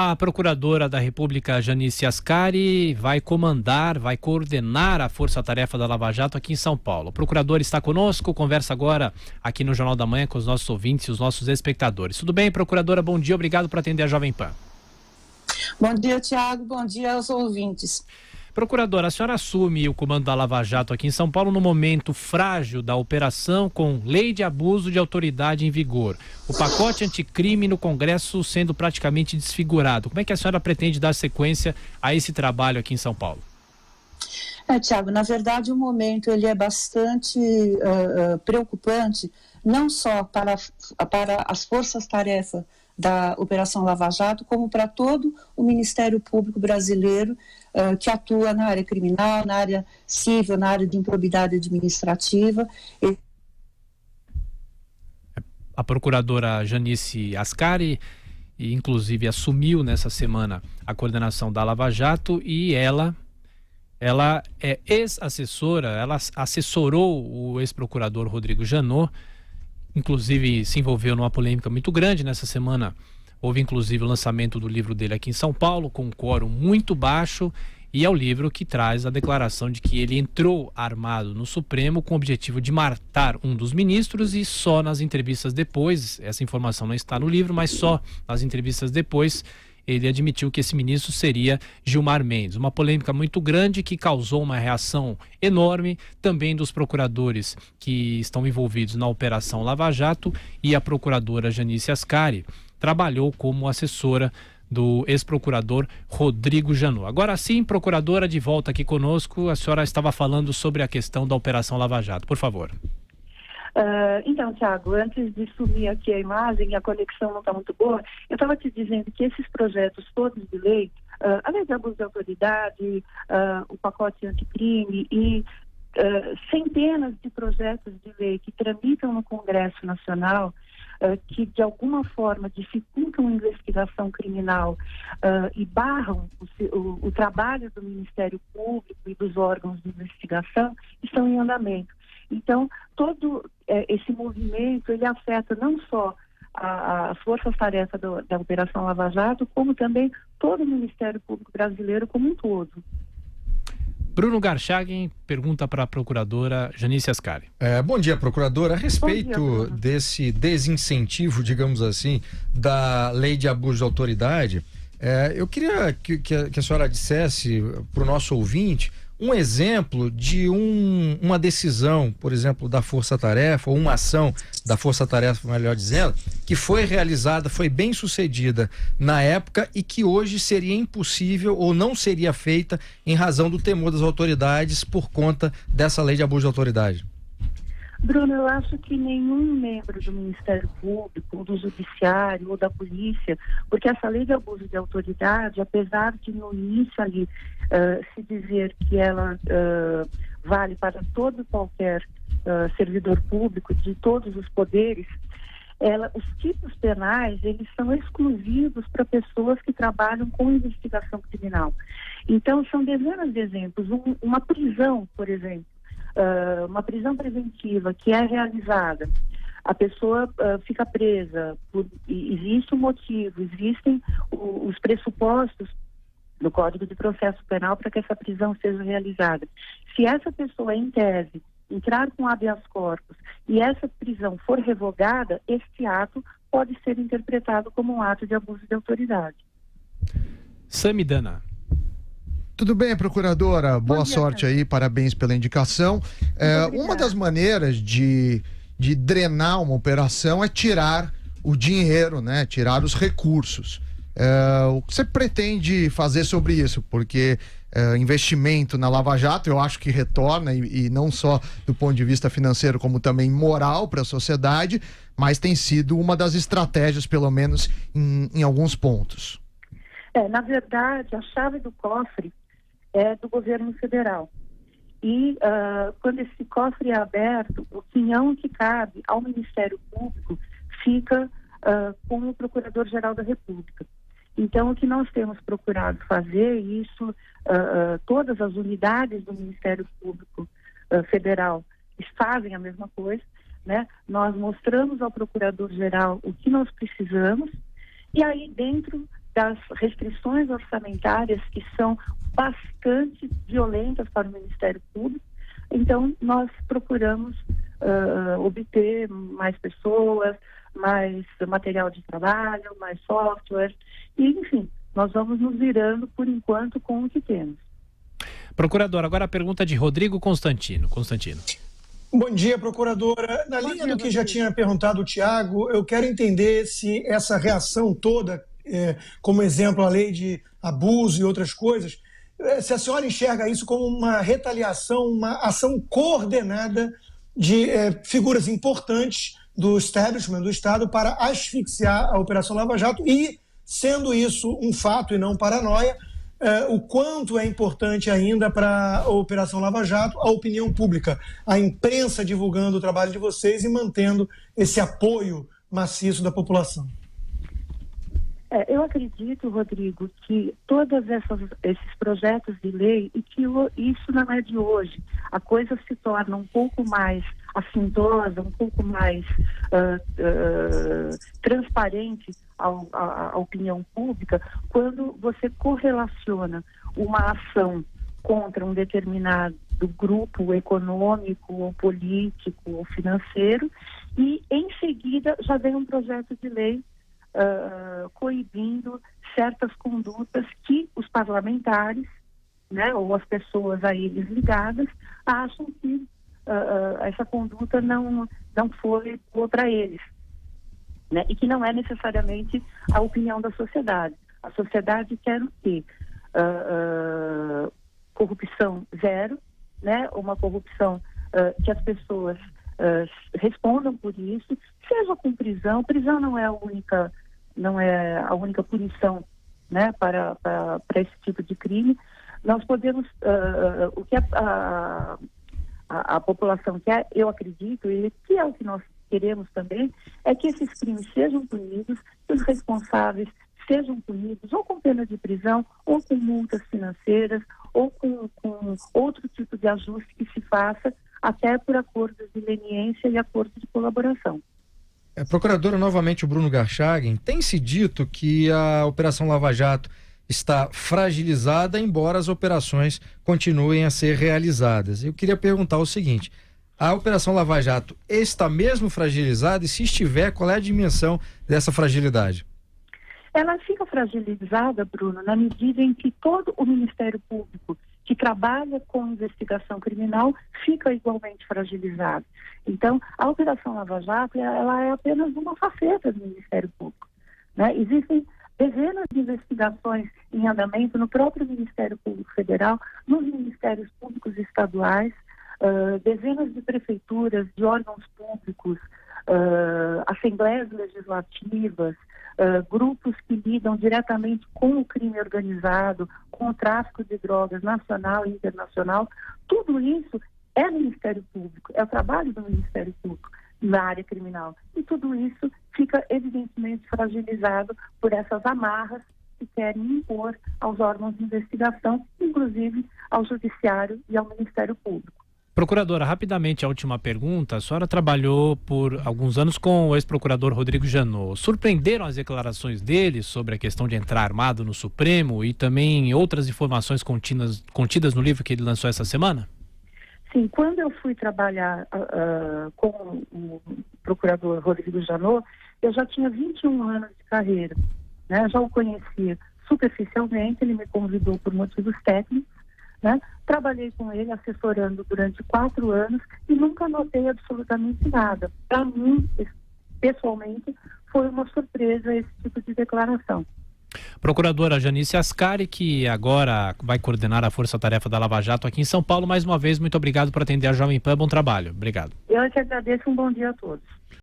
A Procuradora da República, Janice Ascari, vai coordenar a força-tarefa da Lava Jato aqui em São Paulo. O procurador está conosco, conversa agora aqui no Jornal da Manhã com os nossos ouvintes e os nossos espectadores. Tudo bem, procuradora? Bom dia, obrigado por atender a Jovem Pan. Bom dia, Tiago. Bom dia aos ouvintes. Procuradora, a senhora assume o comando da Lava Jato aqui em São Paulo no momento frágil da operação, com lei de abuso de autoridade em vigor. O pacote anticrime no Congresso sendo praticamente desfigurado. Como é que a senhora pretende dar sequência a esse trabalho aqui em São Paulo? Tiago, na verdade o momento ele é bastante preocupante, não só para as forças-tarefa da Operação Lava Jato, como para todo o Ministério Público brasileiro que atua na área criminal, na área civil, na área de improbidade administrativa. A procuradora Janice Ascari, inclusive, assumiu nessa semana a coordenação da Lava Jato e ela é ex-assessora, ela assessorou o ex-procurador Rodrigo Janot, inclusive se envolveu numa polêmica muito grande nessa semana. Houve inclusive o lançamento do livro dele aqui em São Paulo, com um quórum muito baixo, e é o livro que traz a declaração de que ele entrou armado no Supremo com o objetivo de matar um dos ministros, e só nas entrevistas depois, essa informação não está no livro, mas só nas entrevistas depois, ele admitiu que esse ministro seria Gilmar Mendes. Uma polêmica muito grande que causou uma reação enorme também dos procuradores que estão envolvidos na Operação Lava Jato, e a procuradora Janice Ascari trabalhou como assessora do ex-procurador Rodrigo Janot. Agora sim, procuradora, de volta aqui conosco, a senhora estava falando sobre a questão da Operação Lava Jato, por favor. Então, Tiago, antes de sumir aqui a imagem e a conexão não está muito boa, eu estava te dizendo que esses projetos todos de lei, a lei de abuso de autoridade, o pacote anticrime e centenas de projetos de lei que tramitam no Congresso Nacional, que de alguma forma dificultam a investigação criminal e barram o trabalho do Ministério Público e dos órgãos de investigação, estão em andamento. Então, todo esse movimento, ele afeta não só as forças-tarefa da Operação Lava Jato, como também todo o Ministério Público brasileiro como um todo. Bruno Garchagen pergunta para a procuradora Janice Ascari. Bom dia, procuradora. A respeito desse desincentivo, digamos assim, da lei de abuso de autoridade, eu queria que a senhora dissesse para o nosso ouvinte um exemplo de uma decisão, por exemplo, da Força-Tarefa, ou uma ação da Força-Tarefa, melhor dizendo, que foi realizada, foi bem sucedida na época e que hoje seria impossível ou não seria feita em razão do temor das autoridades por conta dessa lei de abuso de autoridade. Bruno, eu acho que nenhum membro do Ministério Público, ou do Judiciário, ou da Polícia, porque essa lei de abuso de autoridade, apesar de no início ali se dizer que ela vale para todo e qualquer servidor público, de todos os poderes, os tipos penais, eles são exclusivos para pessoas que trabalham com investigação criminal. Então, são dezenas de exemplos. Uma prisão, por exemplo, uma prisão preventiva que é realizada, a pessoa fica presa, existe um motivo, existem os pressupostos do Código de Processo Penal para que essa prisão seja realizada. Se essa pessoa, em tese, entrar com habeas corpus e essa prisão for revogada, este ato pode ser interpretado como um ato de abuso de autoridade. Samidana. Tudo bem, procuradora? Boa sorte aí, parabéns pela indicação. Uma das maneiras de drenar uma operação é tirar o dinheiro, né? Tirar os recursos. O que você pretende fazer sobre isso? Porque investimento na Lava Jato eu acho que retorna, e não só do ponto de vista financeiro, como também moral para a sociedade, mas tem sido uma das estratégias, pelo menos em alguns pontos. Na verdade, a chave do cofre é do governo federal. E quando esse cofre é aberto, o quinhão que cabe ao Ministério Público fica com o Procurador-Geral da República. Então, o que nós temos procurado fazer, e isso todas as unidades do Ministério Público Federal fazem a mesma coisa, né? Nós mostramos ao Procurador-Geral o que nós precisamos, e aí dentro das restrições orçamentárias que são bastante violentas para o Ministério Público. Então, nós procuramos obter mais pessoas, mais material de trabalho, mais software, e, enfim, nós vamos nos virando, por enquanto, com o que temos. Procurador, agora a pergunta de Rodrigo Constantino. Bom dia, procuradora. Na linha do que já tinha perguntado o Tiago, eu quero entender se essa reação toda, como exemplo a lei de abuso e outras coisas, se a senhora enxerga isso como uma retaliação, uma ação coordenada de figuras importantes do establishment, do Estado, para asfixiar a Operação Lava Jato e, sendo isso um fato e não paranoia, o quanto é importante ainda para a Operação Lava Jato a opinião pública, a imprensa divulgando o trabalho de vocês e mantendo esse apoio maciço da população. Eu acredito, Rodrigo, que todos esses projetos de lei, e que isso não é de hoje, a coisa se torna um pouco mais assintosa, um pouco mais transparente à opinião pública, quando você correlaciona uma ação contra um determinado grupo econômico, ou político, ou financeiro, e em seguida já vem um projeto de lei coibindo certas condutas que os parlamentares, né, ou as pessoas a eles ligadas, acham que essa conduta não foi boa para eles, né, e que não é necessariamente a opinião da sociedade. A sociedade quer o quê? Corrupção zero, né, uma corrupção que as pessoas respondam por isso, seja com prisão. Prisão não é a única punição, né, para esse tipo de crime. Nós podemos, o que a população quer, eu acredito, e que é o que nós queremos também, é que esses crimes sejam punidos, que os responsáveis sejam punidos ou com pena de prisão, ou com multas financeiras, ou com outro tipo de ajuste que se faça, até por acordos de leniência e acordos de colaboração. Procuradora, novamente o Bruno Garchagen, tem se dito que a Operação Lava Jato está fragilizada, embora as operações continuem a ser realizadas. Eu queria perguntar o seguinte: a Operação Lava Jato está mesmo fragilizada, e se estiver, qual é a dimensão dessa fragilidade? Ela fica fragilizada, Bruno, na medida em que todo o Ministério Público que trabalha com investigação criminal fica igualmente fragilizado. Então, a Operação Lava Jato, ela é apenas uma faceta do Ministério Público, né? Existem dezenas de investigações em andamento no próprio Ministério Público Federal, nos Ministérios Públicos Estaduais, dezenas de prefeituras, de órgãos públicos, assembleias legislativas, grupos que lidam diretamente com o crime organizado, com o tráfico de drogas nacional e internacional. Tudo isso é Ministério Público, é o trabalho do Ministério Público na área criminal. E tudo isso fica evidentemente fragilizado por essas amarras que querem impor aos órgãos de investigação, inclusive ao Judiciário e ao Ministério Público. Procuradora, rapidamente a última pergunta. A senhora trabalhou por alguns anos com o ex-procurador Rodrigo Janot. Surpreenderam as declarações dele sobre a questão de entrar armado no Supremo e também outras informações contidas no livro que ele lançou essa semana? Sim, quando eu fui trabalhar com o procurador Rodrigo Janot, eu já tinha 21 anos de carreira, né? Já o conhecia superficialmente, ele me convidou por motivos técnicos, né? Trabalhei com ele assessorando durante 4 anos e nunca notei absolutamente nada. Para mim, pessoalmente, foi uma surpresa esse tipo de declaração. Procuradora Janice Ascari, que agora vai coordenar a Força-Tarefa da Lava Jato aqui em São Paulo, mais uma vez, muito obrigado por atender a Jovem Pan. Bom trabalho. Obrigado. Eu que agradeço, um bom dia a todos.